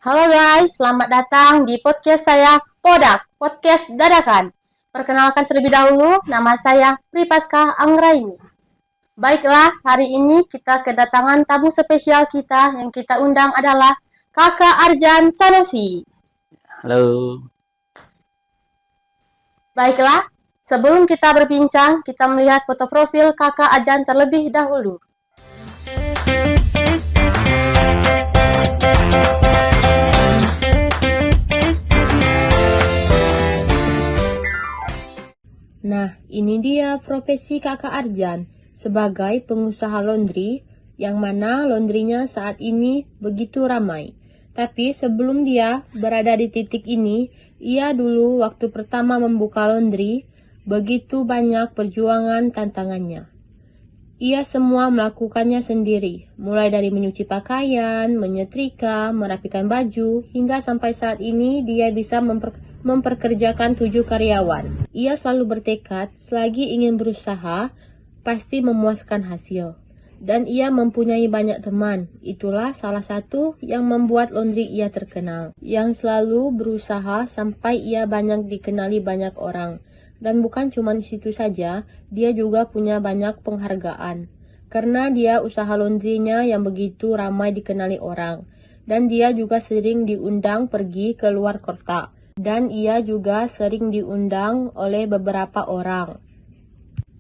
Halo guys, selamat datang di podcast saya Podak, podcast dadakan. Perkenalkan terlebih dahulu, nama saya Pripaska Anggraini. Baiklah, hari ini kita kedatangan tamu spesial kita yang kita undang adalah Kakak Arjan Sanusi. Halo. Baiklah, sebelum kita berbincang, kita melihat foto profil Kakak Arjan terlebih dahulu. Nah, ini dia profesi Kakak Arjan sebagai pengusaha laundry, yang mana laundrynya saat ini begitu ramai. Tapi sebelum dia berada di titik ini, ia dulu waktu pertama membuka laundry, begitu banyak perjuangan tantangannya. Ia semua melakukannya sendiri, mulai dari menyuci pakaian, menyetrika, merapikan baju, hingga sampai saat ini dia bisa memperkerjakan 7 karyawan. Ia selalu bertekad, selagi ingin berusaha, pasti memuaskan hasil. Dan ia mempunyai banyak teman. Itulah salah satu yang membuat laundry ia terkenal. Yang selalu berusaha sampai ia banyak dikenali banyak orang. Dan bukan cuma di situ saja, dia juga punya banyak penghargaan. Karena dia usaha laundrynya yang begitu ramai dikenali orang. Dan dia juga sering diundang pergi ke luar kota. Dan ia juga sering diundang oleh beberapa orang.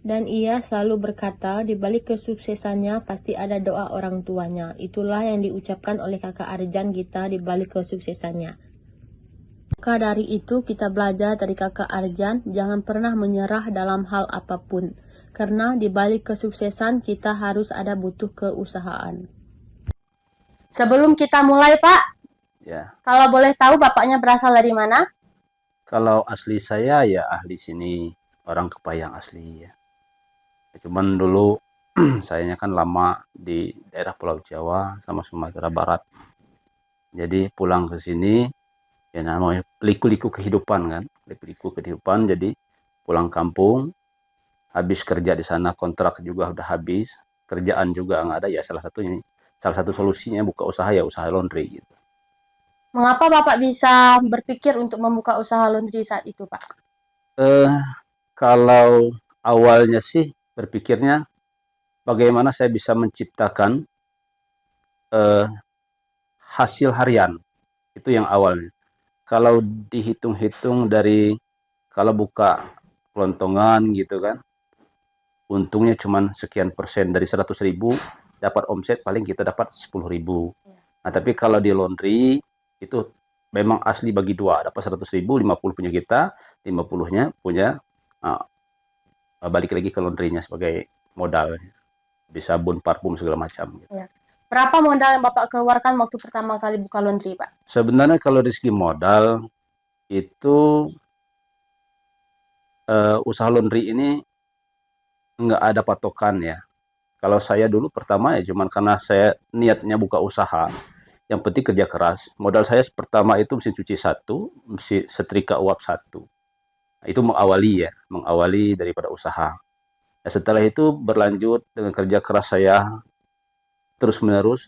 Dan ia selalu berkata, di balik kesuksesannya pasti ada doa orang tuanya. Itulah yang diucapkan oleh Kakak Arjan kita di balik kesuksesannya. Maka dari itu kita belajar dari Kakak Arjan, jangan pernah menyerah dalam hal apapun. Karena di balik kesuksesan kita harus ada butuh keusahaan. Sebelum kita mulai Pak, Ya, kalau boleh tahu Bapaknya berasal dari mana? kalau asli saya ya ahli sini, orang Kepayang asli ya. Cuman dulu sayanya kan lama di daerah Pulau Jawa sama Sumatera Barat. Jadi pulang ke sini ya namanya liku-liku kehidupan kan, liku-liku kehidupan. Jadi pulang kampung, habis kerja di sana kontrak juga udah habis, kerjaan juga nggak ada ya salah satu solusinya buka usaha ya usaha laundry gitu. Mengapa Bapak bisa berpikir untuk membuka usaha laundry saat itu Pak? Eh Kalau awalnya sih berpikirnya bagaimana saya bisa menciptakan eh, hasil harian. Itu yang awalnya. Kalau dihitung-hitung dari kalau buka kelontongan gitu kan, untungnya cuma sekian persen dari 100.000 dapat omset paling kita dapat 10.000. Nah, tapi kalau di laundry itu memang asli bagi dua, dapat 100.000, 50 punya kita, 50-nya punya uh, balik lagi ke laundrynya sebagai modal. Bisa sabun, parfum segala macam gitu. Ya. Berapa modal yang Bapak keluarkan waktu pertama kali buka laundry, Pak? Sebenarnya kalau dari segi modal itu usaha laundry ini nggak ada patokan ya. Kalau saya dulu pertama ya cuman karena saya niatnya buka usaha, yang penting kerja keras. Modal saya pertama itu mesin cuci satu, mesin setrika uap satu. Nah, itu mengawali daripada usaha. Nah, setelah itu berlanjut dengan kerja keras saya terus menerus.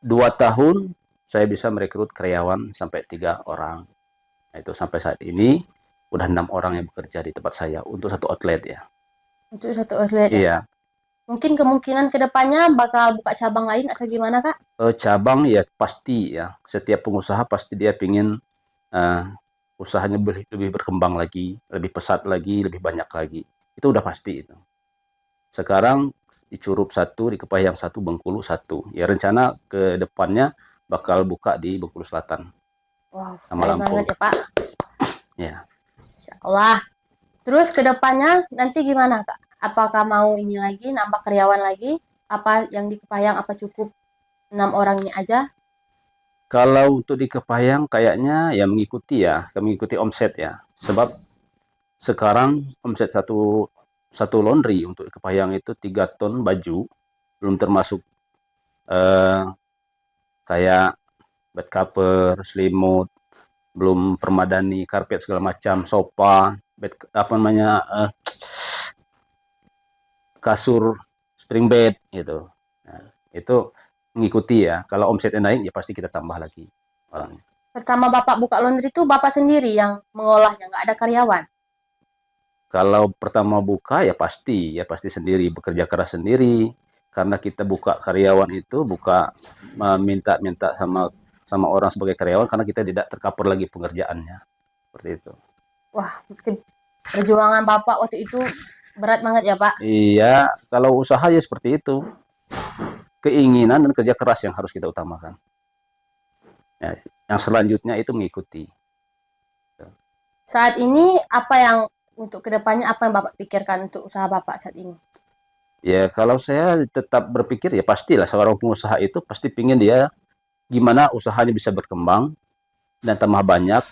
2 tahun saya bisa merekrut karyawan sampai 3 orang. Nah, itu sampai saat ini udah 6 orang yang bekerja di tempat saya untuk satu outlet ya. Untuk satu outlet ya, Pak. Iya, Mungkin kemungkinan kedepannya bakal buka cabang lain atau gimana, Kak? cabang ya pasti ya. Setiap pengusaha pasti dia pingin eh, usahanya lebih berkembang lagi, lebih pesat lagi, lebih banyak lagi. Itu udah pasti itu. Sekarang di Curup satu, di Kepayang satu, Bengkulu satu. Ya rencana ke depannya bakal buka di Bengkulu Selatan Wow, sama keren Lampung. banget ya, Pak. Ya. Insya Allah. Terus kedepannya nanti gimana, Kak? Apakah mau ini lagi, nambah karyawan lagi? Apa yang di Kepayang, apa cukup 6 orangnya aja? Kalau untuk di Kepayang kayaknya ya mengikuti omset ya. Sebab sekarang omset satu satu laundry untuk Kepayang itu 3 ton baju, belum termasuk eh, kayak bed cover, selimut, belum permadani, karpet segala macam, sofa, bed apa namanya kasur spring bed gitu. Nah, itu mengikuti ya. Kalau omsetnya naik ya pasti kita tambah lagi orangnya. Pertama Bapak buka laundry itu Bapak sendiri yang mengolahnya, nggak ada karyawan. Kalau pertama buka ya pasti sendiri, bekerja keras sendiri. Karena kita buka karyawan itu buka minta-minta sama sama orang sebagai karyawan karena kita tidak tercover lagi pengerjaannya. Seperti itu. Wah, berarti perjuangan Bapak waktu itu berat banget ya Pak. Iya, kalau usaha ya seperti itu. Keinginan dan kerja keras yang harus kita utamakan. Ya, yang selanjutnya itu mengikuti. Saat ini apa yang untuk kedepannya apa yang Bapak pikirkan untuk usaha Bapak saat ini? Ya, kalau saya tetap berpikir ya pastilah seorang pengusaha itu pasti pingin dia gimana usahanya bisa berkembang dan tambah banyak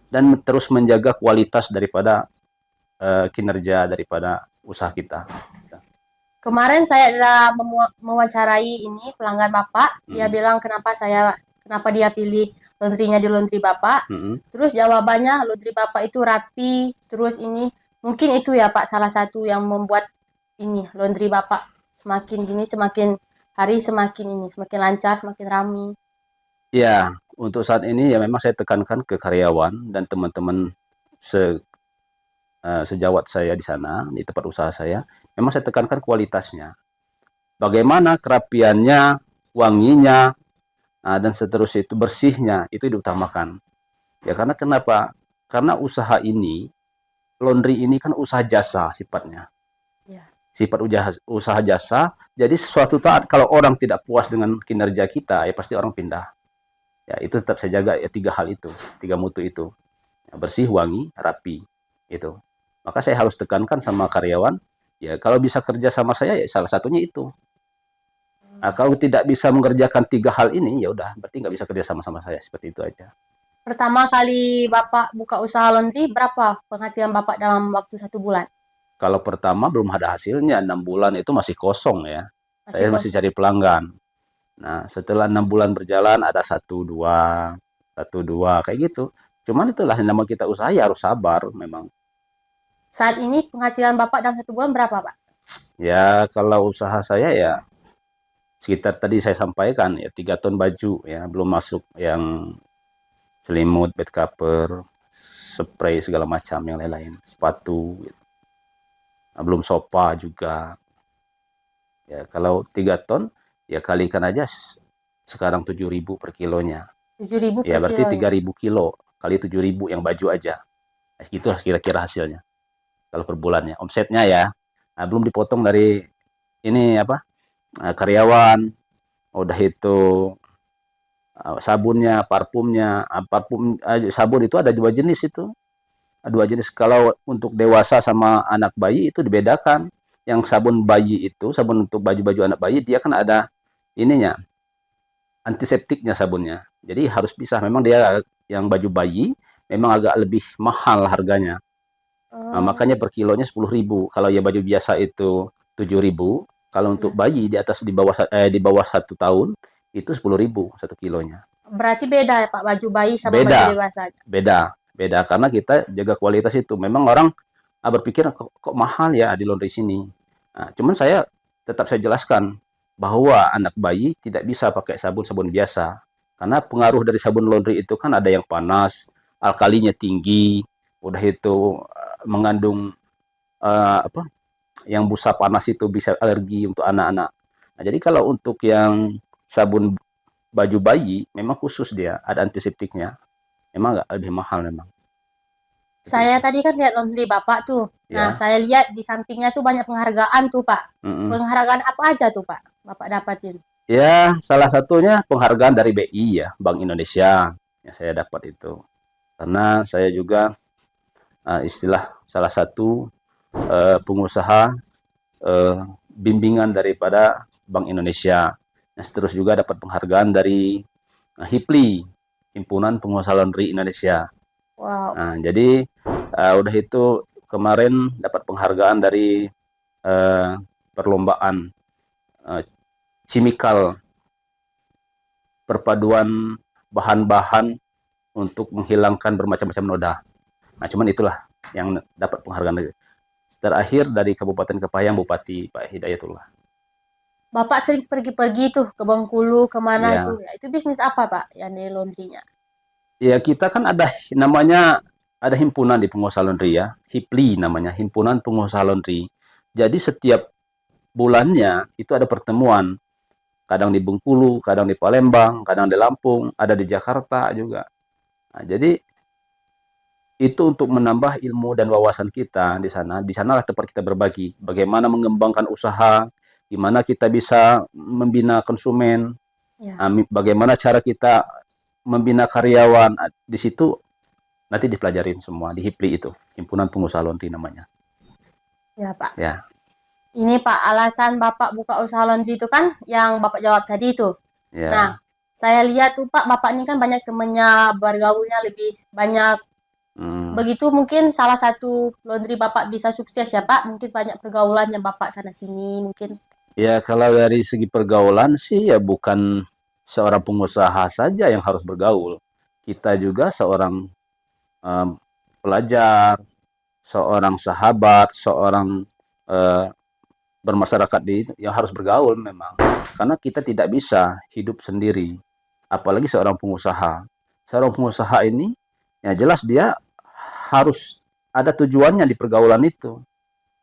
dan terus menjaga kualitas daripada kinerja daripada usaha kita. Kemarin saya ada mewawancarai ini pelanggan Bapak, dia bilang kenapa dia pilih laundrynya di laundry Bapak. Terus jawabannya laundry Bapak itu rapi, terus ini mungkin itu ya Pak salah satu yang membuat ini laundry Bapak semakin gini semakin hari semakin lancar, semakin ramai. Ya, untuk saat ini ya memang saya tekankan ke karyawan dan teman-teman sejawat saya di sana, di tempat usaha saya, memang saya tekankan kualitasnya. Bagaimana kerapiannya, wanginya, dan seterusnya itu bersihnya, itu diutamakan. Ya karena kenapa? Karena usaha ini, laundry ini kan usaha jasa sifatnya. Ya. Sifat usaha jasa, jadi suatu saat kalau orang tidak puas dengan kinerja kita, ya pasti orang pindah. Ya itu tetap saya jaga ya 3 hal itu, 3 mutu itu. Ya, bersih, wangi, rapi. Itu. Maka saya harus tekankan sama karyawan, ya kalau bisa kerja sama saya ya salah satunya itu. Nah, kalau tidak bisa mengerjakan 3 hal ini, ya udah berarti nggak bisa kerja sama saya, seperti itu aja. Pertama kali Bapak buka usaha laundry, berapa penghasilan Bapak dalam waktu 1 bulan? Kalau pertama belum ada hasilnya, 6 bulan itu masih kosong ya. Saya masih cari pelanggan. Nah, setelah 6 bulan berjalan ada 1, 2 kayak gitu. Cuman itulah nama kita usaha ya harus sabar memang. Saat ini penghasilan Bapak dalam 1 bulan berapa, Pak? Ya, kalau usaha saya ya sekitar tadi saya sampaikan ya 3 ton baju ya, belum masuk yang selimut, bed cover, spray segala macam yang lain-lain, sepatu gitu. Nah, belum sofa juga. Ya, kalau 3 ton ya kalikan aja sekarang 7.000 per kilonya. 7.000 Ya, per berarti kilo. 3.000 kilo kali 7.000 yang baju aja. Nah, gitu kira-kira hasilnya. Kalau per bulannya, omsetnya ya. Nah, belum dipotong dari ini apa? Karyawan, udah itu sabunnya, parfumnya, sabun itu ada 2 jenis itu. 2 jenis. Kalau untuk dewasa sama anak bayi itu dibedakan. Yang sabun bayi itu, sabun untuk baju-baju anak bayi, dia kan ada ininya, antiseptiknya sabunnya. Jadi harus bisa. Memang dia yang baju bayi memang agak lebih mahal harganya. Nah, makanya per kilonya 10.000. Kalau ya baju biasa itu 7.000. Kalau untuk bayi di bawah 1 tahun itu 10.000 1 kilonya. Berarti beda ya Pak baju bayi sama baju dewasa? Beda karena kita jaga kualitas itu. Memang orang berpikir kok mahal ya di laundry sini. Nah, cuman saya tetap saya jelaskan bahwa anak bayi tidak bisa pakai sabun biasa. Karena pengaruh dari sabun laundry itu kan ada yang panas, alkalinya tinggi, udah itu mengandung yang busa panas itu bisa alergi untuk anak-anak. Nah, jadi kalau untuk yang sabun baju bayi memang khusus dia ada antiseptiknya. Memang agak lebih mahal memang. Saya tadi kan lihat laundry Bapak tuh. Nah, saya lihat di sampingnya tuh banyak penghargaan tuh, Pak. Penghargaan apa aja tuh, Pak? Bapak dapatin? Ya, salah satunya penghargaan dari BI ya, Bank Indonesia. Ya, saya dapat itu. Karena saya juga istilah salah satu pengusaha bimbingan daripada Bank Indonesia. Nah, terus juga dapat penghargaan dari HIPLI, Himpunan Pengusaha Laundry Indonesia. Wow. Nah, jadi udah itu kemarin dapat penghargaan dari perlombaan chemical, perpaduan bahan-bahan untuk menghilangkan bermacam-macam noda. Nah, cuman itulah yang dapat penghargaan terakhir dari Kabupaten Kepayang, Bupati Pak Hidayatullah. Bapak sering pergi-pergi tuh ke Bengkulu, kemana itu? Ya, Ya, itu bisnis apa, Pak? Yang di laundrynya? ya kita kan ada namanya ada himpunan di pengusaha laundry ya, HIPLI namanya, Himpunan Pengusaha Laundry. Jadi setiap bulannya itu ada pertemuan, kadang di Bengkulu, kadang di Palembang, kadang di Lampung, ada di Jakarta juga. Nah, jadi itu untuk menambah ilmu dan wawasan kita di sana. Di sanalah tempat kita berbagi. Bagaimana mengembangkan usaha, gimana kita bisa membina konsumen, Ya, bagaimana cara kita membina karyawan. Di situ nanti dipelajarin semua di HIPLI itu, Himpunan Pengusaha Laundry namanya. ya, Pak. Ya, Ini Pak, alasan Bapak buka usaha laundry itu kan yang Bapak jawab tadi itu. Nah, ya. saya lihat tuh Pak, Bapak ini kan banyak temennya, bergaulnya lebih banyak. Hmm. Begitu mungkin salah satu laundry Bapak bisa sukses ya Pak. Mungkin banyak pergaulannya Bapak sana sini mungkin. Ya, kalau dari segi pergaulan sih ya bukan seorang pengusaha saja yang harus bergaul. Kita juga seorang em, pelajar, seorang sahabat, seorang eh, bermasyarakat yang harus bergaul memang. Karena kita tidak bisa hidup sendiri, apalagi seorang pengusaha. Seorang pengusaha ini ya jelas dia harus ada tujuannya di pergaulan itu.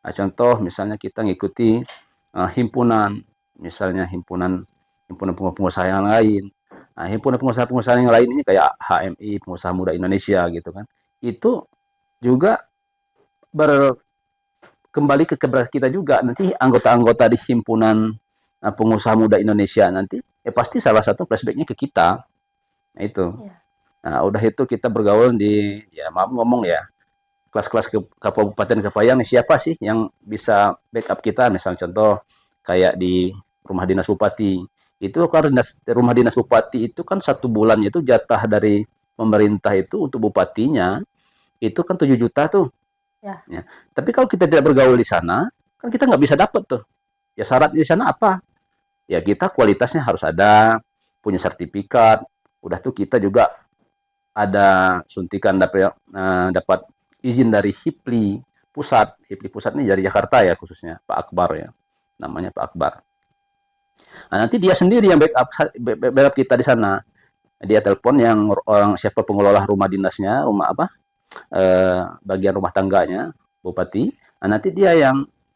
Nah, contoh misalnya kita ngikuti himpunan, misalnya himpunan himpunan pengusaha yang lain. Nah, himpunan pengusaha-pengusaha yang lain ini kayak HMI, Pengusaha Muda Indonesia gitu kan. Itu juga ber, kembali ke keberadaan kita juga. Nanti anggota-anggota di himpunan pengusaha muda Indonesia nanti pasti salah satu flashbacknya ke kita. Nah, itu. Ya. Nah, udah itu kita bergaul di ya maaf ngomong ya kelas-kelas ke kabupaten Kepayang siapa sih yang bisa backup kita misalnya contoh kayak di rumah dinas bupati itu kan rumah dinas bupati itu kan 1 bulannya itu jatah dari pemerintah itu untuk bupatinya itu kan 7 juta tuh Ya. ya. Tapi kalau kita tidak bergaul di sana kan kita nggak bisa dapat tuh ya syarat di sana apa ya kita kualitasnya harus ada punya sertifikat udah tuh kita juga ada suntikan dapat izin dari HIPLI pusat. HIPLI pusat ini dari Jakarta ya khususnya Pak Akbar ya. Namanya Pak Akbar. Nah, nanti dia sendiri yang backup kita di sana. Dia telepon yang orang siapa pengelola rumah dinasnya, rumah apa? Bagian rumah tangganya, bupati. Nah, nanti dia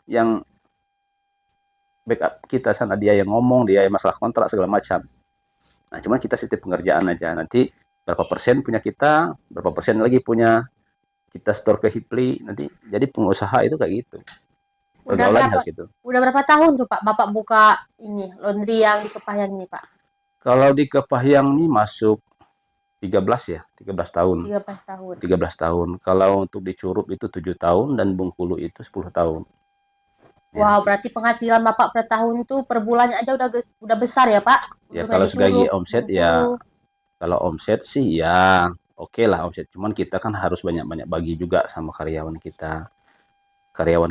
yang backup kita sana, dia yang ngomong, dia yang masalah kontrak segala macam. Nah, cuma kita setiap pengerjaan aja. Nanti berapa persen punya kita, berapa persen lagi punya kita store ke HIPLI nanti jadi pengusaha itu kayak gitu Udah pergaulannya berapa harus gitu. udah berapa tahun tuh Pak Bapak buka ini laundry yang di Kepahyang ini Pak? Kalau di Kepahyang nih masuk 13 ya 13 tahun 13 tahun. 13 tahun kalau untuk di Curup itu 7 tahun dan Bengkulu itu 10 tahun ya. Wow, berarti penghasilan Bapak per tahun tuh per bulannya aja udah besar ya, Pak? Ya Untungnya kalau di segi Curup, omset ya Bengkulu. kalau omset sih ya oke lah omset cuman kita kan harus banyak-banyak bagi juga sama karyawan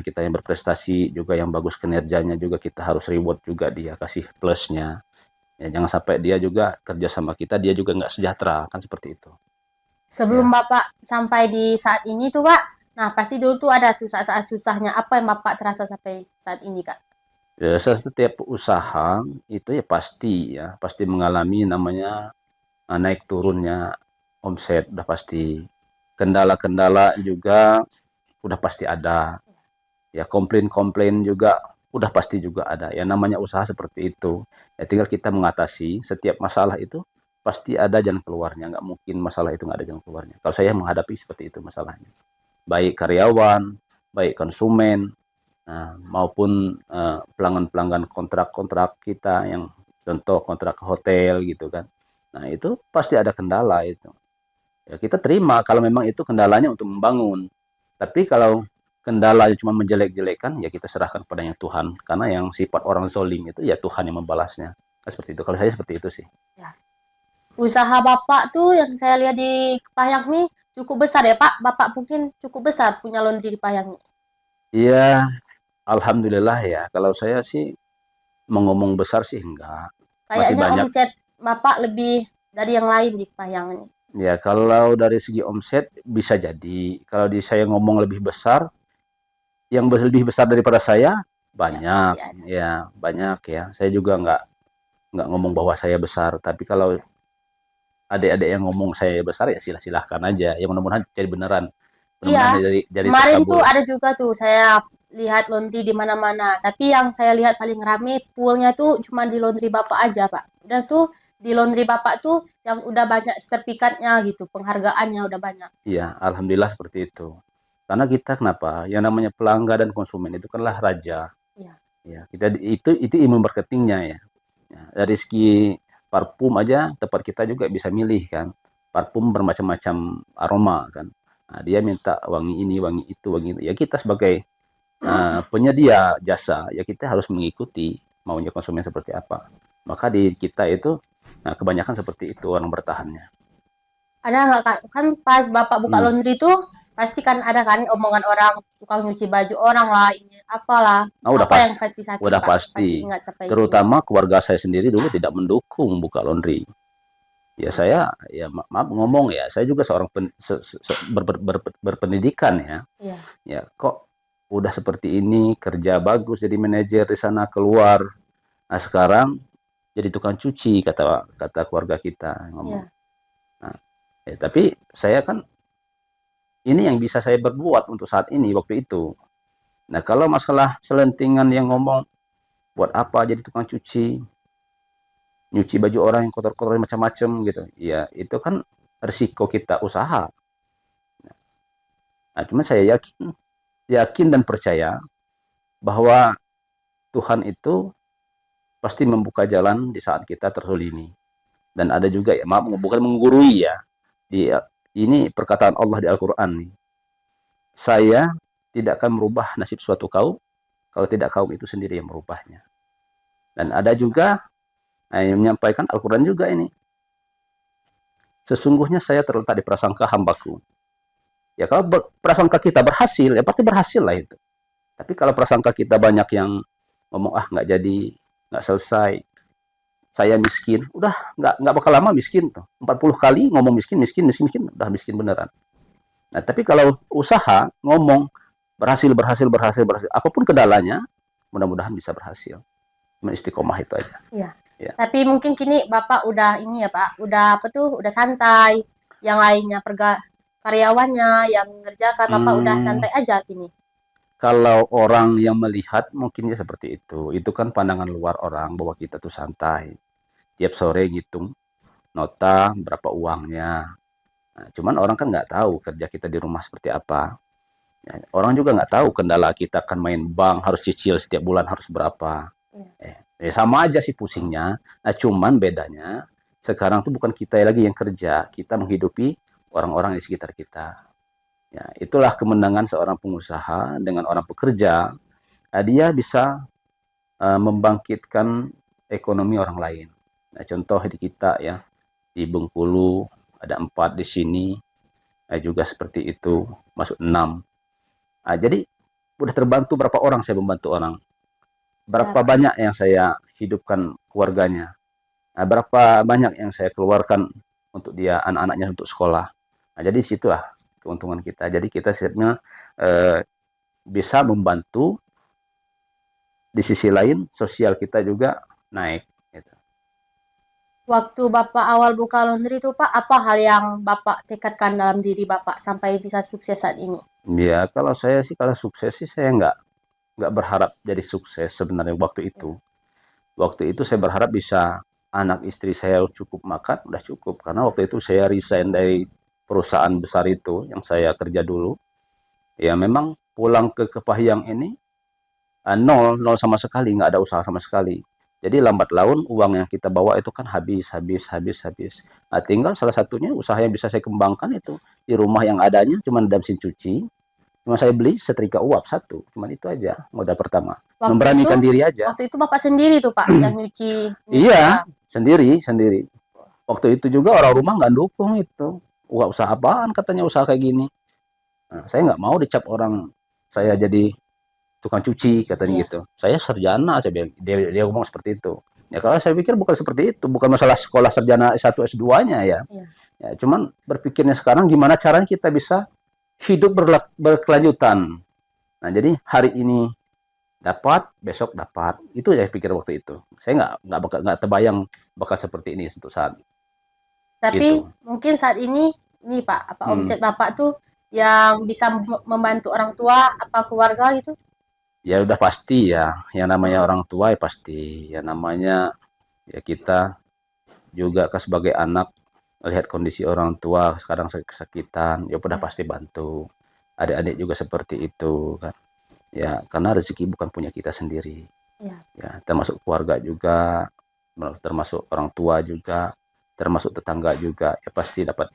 kita yang berprestasi juga yang bagus kinerjanya juga kita harus reward juga dia kasih plusnya ya jangan sampai dia juga kerja sama kita dia juga nggak sejahtera kan seperti itu Sebelum ya. Bapak sampai di saat ini tuh, Pak, nah pasti dulu tuh ada tuh saat-saat susahnya. Apa yang Bapak terasa sampai saat ini, Kak? Ya, setiap usaha itu ya pasti mengalami namanya naik turunnya omset udah pasti kendala-kendala juga udah pasti ada ya komplain-komplain juga udah pasti juga ada ya namanya usaha seperti itu ya tinggal kita mengatasi setiap masalah itu pasti ada jalan keluarnya nggak mungkin masalah itu nggak ada jalan keluarnya kalau saya menghadapi seperti itu masalahnya baik karyawan baik konsumen maupun pelanggan-pelanggan kontrak-kontrak kita yang contoh kontrak hotel gitu kan nah itu pasti ada kendala itu ya kita terima kalau memang itu kendalanya untuk membangun tapi kalau kendala cuma menjelek-jelekan, ya kita serahkan kepada yang Tuhan. Karena yang sifat orang zolim itu ya Tuhan yang membalasnya. Nah, seperti itu. Kalau saya seperti itu sih. Ya. Usaha Bapak tuh yang saya lihat di Kepahyang nih cukup besar ya, Pak. Bapak mungkin cukup besar punya laundry di Kepahyang nih. Iya, alhamdulillah ya. Kalau saya sih mau ngomong besar sih enggak. Masih Kayaknya banyak. omset Bapak lebih dari yang lain di Kepahyang ini. Ya, kalau dari segi omset bisa jadi. Kalau di saya ngomong lebih besar, yang lebih besar daripada saya, Banyak, pasti ada. ya banyak ya. Saya juga nggak ngomong bahwa saya besar, tapi kalau adik-adik yang ngomong saya besar ya silahkan aja. Ya mudah-mudahan jadi beneran. Mudah-mudahan Iya, jadi kemarin tuh terkabul. ada juga tuh saya lihat laundry di mana-mana. Tapi yang saya lihat paling rame poolnya tuh cuma di laundry Bapak aja, Pak. Udah tuh di laundry Bapak tuh yang udah banyak sertifikatnya gitu, penghargaannya udah banyak. Iya, alhamdulillah seperti itu. Karena kita kenapa? Yang namanya pelanggan dan konsumen itu kanlah raja. Iya, Ya, kita itu ilmu marketingnya ya. Ya, dari segi parfum aja tempat kita juga bisa milih kan. Parfum bermacam-macam aroma kan. Nah, dia minta wangi ini, wangi itu, wangi itu. Ya kita sebagai penyedia jasa ya kita harus mengikuti maunya konsumen seperti apa. Maka di kita itu kebanyakan seperti itu orang bertahannya. ada nggak Kak? Kan pas Bapak buka Hmm. laundry tuh pasti kan ada kan omongan orang tukang nyuci baju orang lah, ini apalah. Nah, Apa yang pasti sakit udah Pak? Pasti pasti. ingat sampai ini. Terutama keluarga saya sendiri dulu tidak mendukung buka laundry. Ya saya ya maaf ngomong ya, saya juga seorang berpendidikan ya. Iya, Ya kok udah seperti ini, kerja bagus jadi manajer di sana keluar. Nah, sekarang jadi tukang cuci kata kata keluarga kita ngomong. iya. Nah, tapi saya kan ini yang bisa saya berbuat untuk saat ini waktu itu. Nah, kalau masalah selentingan yang ngomong buat apa jadi tukang cuci, nyuci baju orang yang kotor-kotor macam-macam gitu. Ya, itu kan risiko kita usaha. Nah, cuma saya yakin dan percaya bahwa Tuhan itu pasti membuka jalan di saat kita terzolimi. Dan ada juga ya, maaf bukan menggurui ya. Di ini perkataan Allah di Al-Qur'an nih. Saya tidak akan merubah nasib suatu kaum kalau tidak kaum itu sendiri yang merubahnya. Dan ada juga yang menyampaikan Al-Qur'an juga ini. Sesungguhnya saya terletak di prasangka hambaku. Ya kalau prasangka kita berhasil, ya pasti berhasil lah itu. Tapi kalau prasangka kita banyak yang ngomong nggak jadi, nggak selesai, saya miskin, udah nggak bakal lama miskin tuh. 40 kali ngomong miskin, udah miskin beneran. Nah tapi kalau usaha ngomong berhasil, apapun kendalanya, mudah-mudahan bisa berhasil. Cuma istiqomah itu aja. Iya. Ya. Tapi mungkin kini Bapak udah ini ya Pak, udah apa tuh, udah santai. Yang lainnya karyawannya yang mengerjakan Bapak udah Hmm, santai aja kini. kalau orang yang melihat mungkinnya seperti itu. Itu kan pandangan luar orang bahwa kita tuh santai. Tiap sore ngitung nota berapa uangnya. Nah, cuman orang kan nggak tahu kerja kita di rumah seperti apa. Ya, orang juga nggak tahu kendala kita kan main bank harus cicil setiap bulan harus berapa. Iya. Sama aja sih pusingnya. Nah, cuman bedanya sekarang tuh bukan kita lagi yang kerja, kita menghidupi orang-orang di sekitar kita. Ya, itulah kemenangan seorang pengusaha dengan orang pekerja. Nah, dia bisa membangkitkan ekonomi orang lain. Nah, contoh di kita ya, di Bengkulu ada 4 di sini, juga seperti itu, masuk 6. Nah, jadi udah terbantu berapa orang saya membantu orang. Ya Berapa Pak. banyak yang saya hidupkan keluarganya. Nah, berapa banyak yang saya keluarkan untuk dia anak-anaknya untuk sekolah. Nah, jadi situlah keuntungan kita. Jadi kita sebenarnya bisa membantu di sisi lain sosial kita juga naik. Gitu. Waktu Bapak awal buka laundry itu Pak, apa hal yang Bapak tekadkan dalam diri Bapak sampai bisa sukses saat ini? Ya kalau saya sih kalau sukses sih saya nggak berharap jadi sukses sebenarnya waktu itu. Ya. Waktu itu saya berharap bisa anak istri saya cukup makan udah cukup karena waktu itu saya resign dari perusahaan besar itu yang saya kerja dulu. Ya memang pulang ke Kepahyang ini nol sama sekali, nggak ada usaha sama sekali. Jadi lambat laun uang yang kita bawa itu kan habis. Nah, tinggal salah satunya usaha yang bisa saya kembangkan itu di rumah yang adanya cuma ada mesin cuci, cuma saya beli setrika uap satu, cuma itu aja modal pertama. Waktu itu, Memberanikan diri aja. waktu itu Bapak sendiri tuh Pak yang nyuci Iya, barang. sendiri. Waktu itu juga orang rumah nggak dukung itu. Wah, usaha apaan katanya usaha kayak gini. Nah, saya nggak mau dicap orang saya jadi tukang cuci katanya Iya, gitu. Saya sarjana, saya bilang. Dia ngomong seperti itu. Ya kalau saya pikir bukan seperti itu, bukan masalah sekolah sarjana S1 S2-nya ya. iya. Ya, cuman berpikirnya sekarang gimana caranya kita bisa hidup berkelanjutan. Nah, jadi hari ini dapat, besok dapat. Itu saya pikir waktu itu. Saya nggak terbayang bakal seperti ini untuk saat Tapi itu. mungkin saat ini Pak, apa Hmm. omset Bapak tuh yang bisa membantu orang tua apa keluarga gitu? Ya udah pasti ya, yang namanya orang tua ya pasti, ya namanya ya kita juga kan sebagai anak melihat kondisi orang tua sekarang kesakitan, ya udah Ya, pasti bantu. Adik-adik juga seperti itu kan. Ya, karena rezeki bukan punya kita sendiri. ya. Ya, termasuk keluarga juga, termasuk orang tua juga, termasuk tetangga juga, ya pasti dapat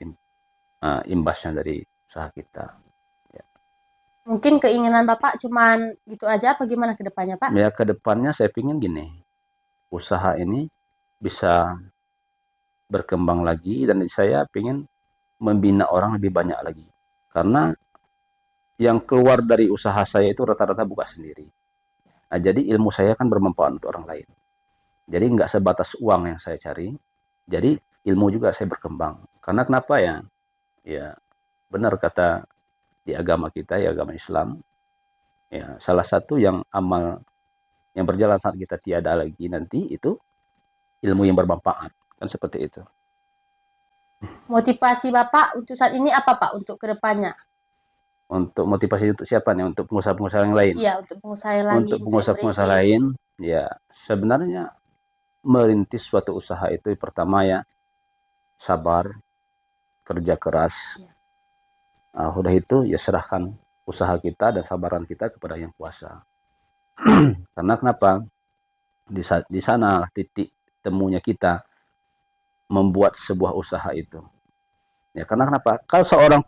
imbasnya dari usaha kita. Ya, Mungkin keinginan Bapak cuman gitu aja apa gimana ke depannya, Pak? ya ke depannya saya pingin gini, usaha ini bisa berkembang lagi dan saya pingin membina orang lebih banyak lagi. Karena yang keluar dari usaha saya itu rata-rata buka sendiri. Nah, jadi ilmu saya kan bermanfaat untuk orang lain. Jadi nggak sebatas uang yang saya cari, jadi ilmu juga saya berkembang. Karena kenapa ya? Ya benar kata di agama kita, ya agama Islam, ya salah satu yang amal yang berjalan saat kita tiada lagi nanti itu ilmu yang bermanfaat. Kan seperti itu. Motivasi Bapak untuk saat ini apa, Pak, untuk ke depannya? Untuk motivasi untuk siapa nih? Untuk pengusaha-pengusaha yang lain. Iya, untuk pengusaha yang lagi, Untuk untuk yang pengusaha-pengusaha merintis. lain, ya sebenarnya merintis suatu usaha itu pertama ya sabar, kerja keras. Ya. Udah itu ya serahkan usaha kita dan sabaran kita kepada yang kuasa. Karena kenapa? Di sana titik temunya kita membuat sebuah usaha itu. Ya karena kenapa? Kalau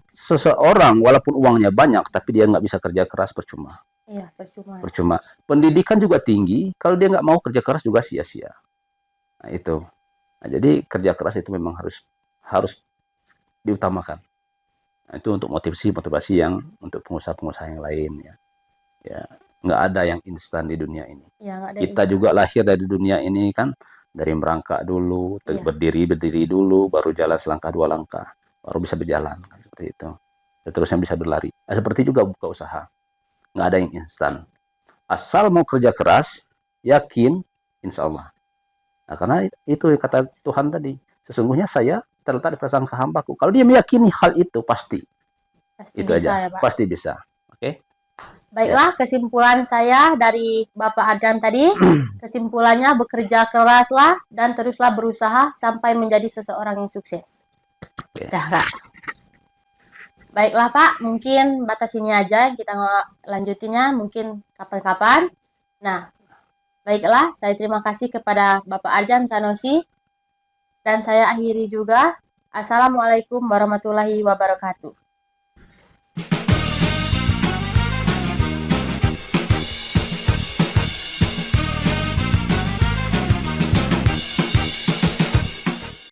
seseorang walaupun uangnya banyak tapi dia nggak bisa kerja keras percuma. Iya, percuma. Percuma. Pendidikan juga tinggi, kalau dia nggak mau kerja keras juga sia-sia. Nah, itu. Nah, jadi kerja keras itu memang harus harus diutamakan. Nah, itu untuk motivasi-motivasi yang untuk pengusaha-pengusaha yang lain ya. Ya, nggak ada yang instan di dunia ini. Ya, nggak ada Kita instan. juga lahir dari dunia ini kan dari merangkak dulu, Iya. berdiri dulu, baru jalan selangkah dua langkah, baru bisa berjalan kan, seperti itu. Seterusnya bisa berlari. Nah, seperti juga buka usaha, nggak ada yang instan. Asal mau kerja keras, yakin, insya Allah. Nah, karena itu kata Tuhan tadi, sesungguhnya saya terletak di perasaan hambaku. Kalau dia meyakini hal itu pasti, Pasti itu bisa aja, ya, Pak. pasti bisa. Oke, ya. Baiklah, kesimpulan saya dari Bapak Arjan tadi, kesimpulannya bekerja keraslah dan teruslah berusaha sampai menjadi seseorang yang sukses. Oke. Dah, Kak. Baiklah, Pak, mungkin batas ini aja, kita lanjutinnya mungkin kapan-kapan. Nah, baiklah, saya terima kasih kepada Bapak Arjan Sanosi, dan saya akhiri juga. Assalamualaikum warahmatullahi wabarakatuh.